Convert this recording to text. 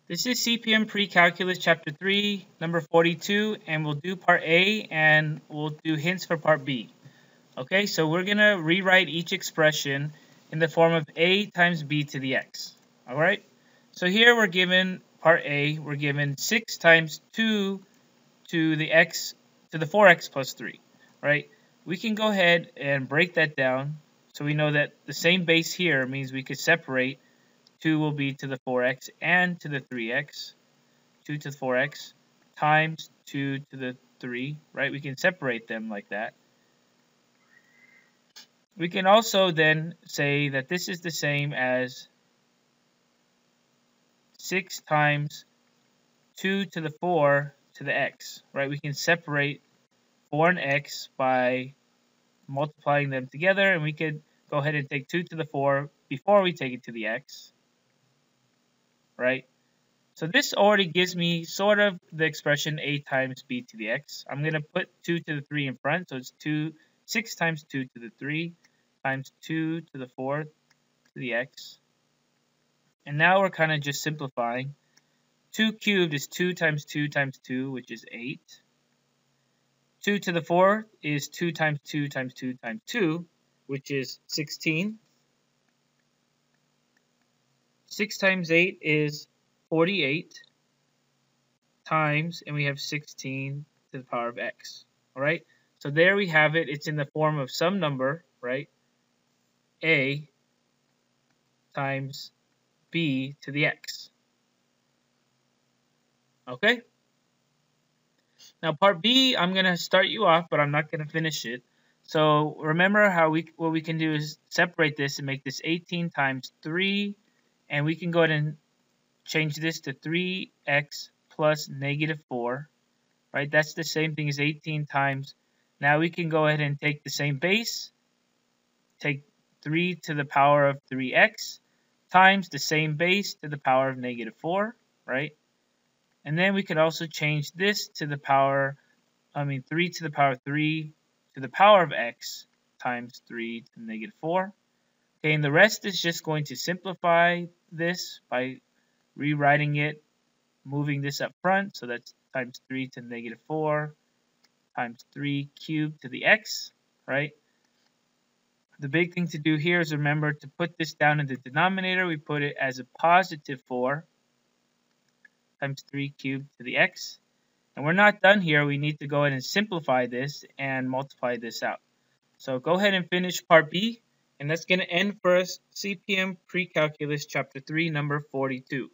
This is CPM Precalculus Chapter 3, number 42, and we'll do Part A and we'll do hints for Part B. Okay, so we're going to rewrite each expression in the form of A times B to the X. Alright, so here we're given Part A, we're given 6 times 2 to the X to the 4X plus 3. Right, we can go ahead and break that down so we know that the same base here means we could separate 2 will be to the 4x and to the 3x, 2 to the 4x times 2 to the 3, right? We can separate them like that. We can also then say that this is the same as 6 times 2 to the 4 to the x, right? We can separate 4 and x by multiplying them together, and we could go ahead and take 2 to the 4 before we take it to the x. Right? So this already gives me sort of the expression A times B to the X. I'm going to put 2 to the 3 in front, so it's 6 times 2 to the 3 times 2 to the 4 to the X. And now we're kind of just simplifying. 2 cubed is 2 times 2 times 2, which is 8. 2 to the 4 is 2 times 2 times 2 times 2, which is 16. 6 times 8 is 48 times, and we have 16 to the power of x. All right, so there we have it. It's in the form of some number, right? A times B to the x. Okay. Now part B, I'm going to start you off, but I'm not going to finish it. So remember how what we can do is separate this and make this 18 times 3. And we can go ahead and change this to 3x plus negative 4, right? That's the same thing as 18 times. Now we can go ahead and take the same base, take 3 to the power of 3x times the same base to the power of negative 4, right? And then we could also change this to the power, 3 to the power of 3 to the power of x times 3 to the negative 4. Okay, and the rest is just going to simplify this by rewriting it, moving this up front. So that's times 3 to the negative 4 times 3 cubed to the x, right? The big thing to do here is remember to put this down in the denominator. We put it as a positive 4 times 3 cubed to the x. And we're not done here. We need to go ahead and simplify this and multiply this out. So go ahead and finish part B. And that's going to end for us CPM Precalculus Chapter 3, number 42.